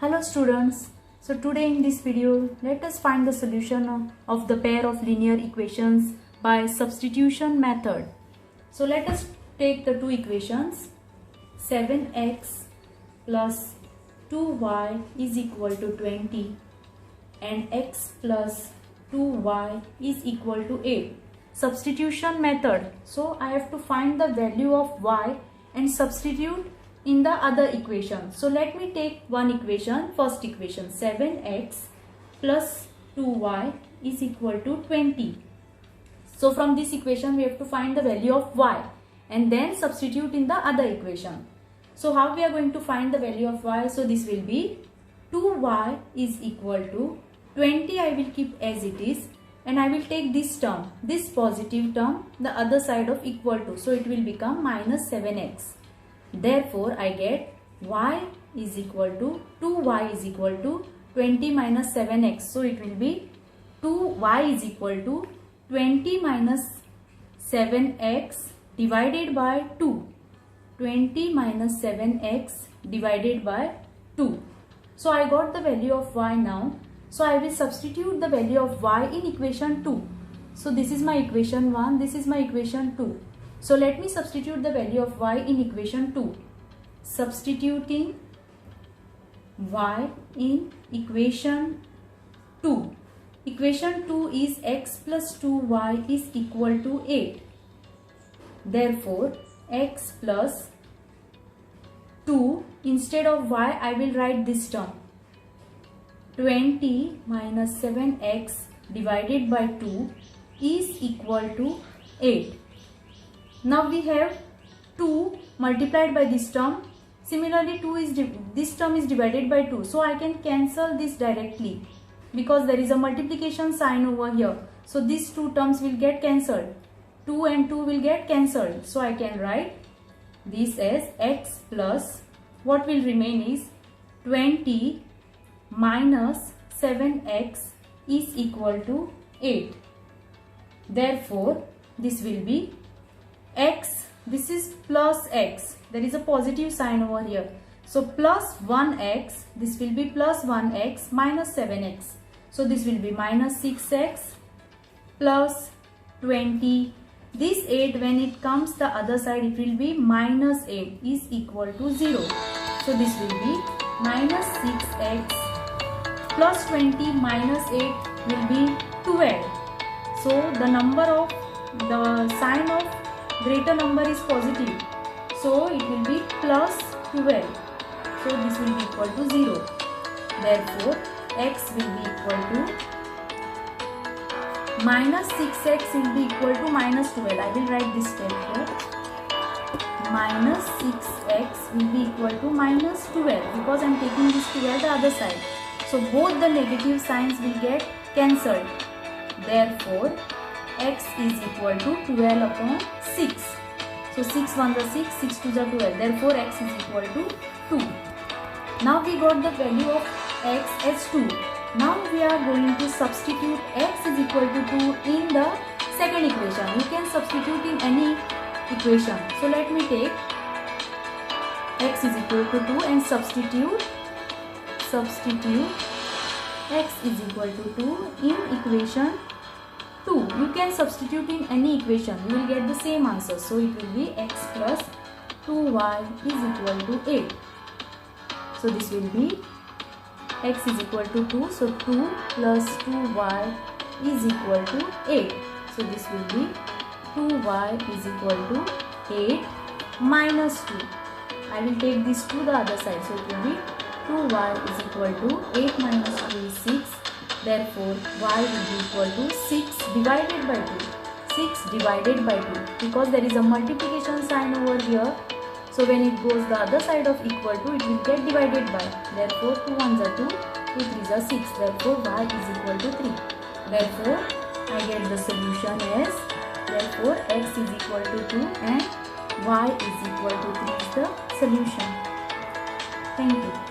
Hello students, so today in this video let us find the solution of the pair of linear equations by substitution method. So let us take the two equations. 7x plus 2y is equal to 20 and x plus 2y is equal to 8. Substitution method. So I have to find the value of y and substitute in the other equation. So let me take one equation, first equation. 7x plus 2y is equal to 20. So from this equation we have to find the value of y and then substitute in the other equation. So how we are going to find the value of y? So this will be 2y is equal to 20. I will keep as it is and I will take this term, this positive term, the other side of equal to. So it will become minus 7x. Therefore, I get y is equal to 2y is equal to 20 minus 7x. So it will be 2y is equal to 20 minus 7x divided by 2. 20 minus 7x divided by 2. So I got the value of y now. So I will substitute the value of y in equation 2. So this is my equation 1, this is my equation 2. So let me substitute the value of y in equation 2. Substituting y in equation 2. Equation 2 is x plus 2y is equal to 8. Therefore, x plus 2, instead of y I will write this term. 20 minus 7x divided by 2 is equal to 8. Now we have 2 multiplied by this term. Similarly, this term is divided by 2. So I can cancel this directly because there is a multiplication sign over here. So these two terms will get cancelled. 2 and 2 will get cancelled. So I can write this as x plus, what will remain is 20 minus 7x is equal to 8. Therefore, this will be x, this is plus x, there is a positive sign over here. So plus 1x, this will be plus 1x minus 7x. So this will be minus 6x plus 20. This 8 when it comes the other side it will be minus 8 is equal to 0. So this will be minus 6x plus 20 minus 8 will be 12. So the sign of greater number is positive, so it will be plus 12. So this will be equal to 0. Therefore, x will be equal to minus 6x will be equal to minus 12. I will write this step here. Minus 6x will be equal to minus 12 because I am taking this 12 the other side. So both the negative signs will get cancelled. Therefore, x is equal to 12 upon 6. So 6 1 is 6, 6 2 is 12. Therefore, x is equal to 2. Now we got the value of x as 2. Now we are going to substitute x is equal to 2 in the second equation. You can substitute in any equation. So let me take x is equal to 2 and substitute x is equal to 2 in equation 2. You can substitute in any equation. You will get the same answer. So it will be x plus 2y is equal to 8. So this will be x is equal to 2. So 2 plus 2y is equal to 8. So this will be 2y is equal to 8 minus 2. I will take this to the other side. So it will be 2y is equal to 8 minus 2 is 6. Therefore, y will be equal to 6 divided by 2. 6 divided by 2 because there is a multiplication sign over here. So when it goes the other side of equal to, it will get divided by. Therefore, 2 1s are 2, 2 3s are 6. Therefore, y is equal to 3. Therefore, I get the solution as, therefore, x is equal to 2 and y is equal to 3 is the solution. Thank you.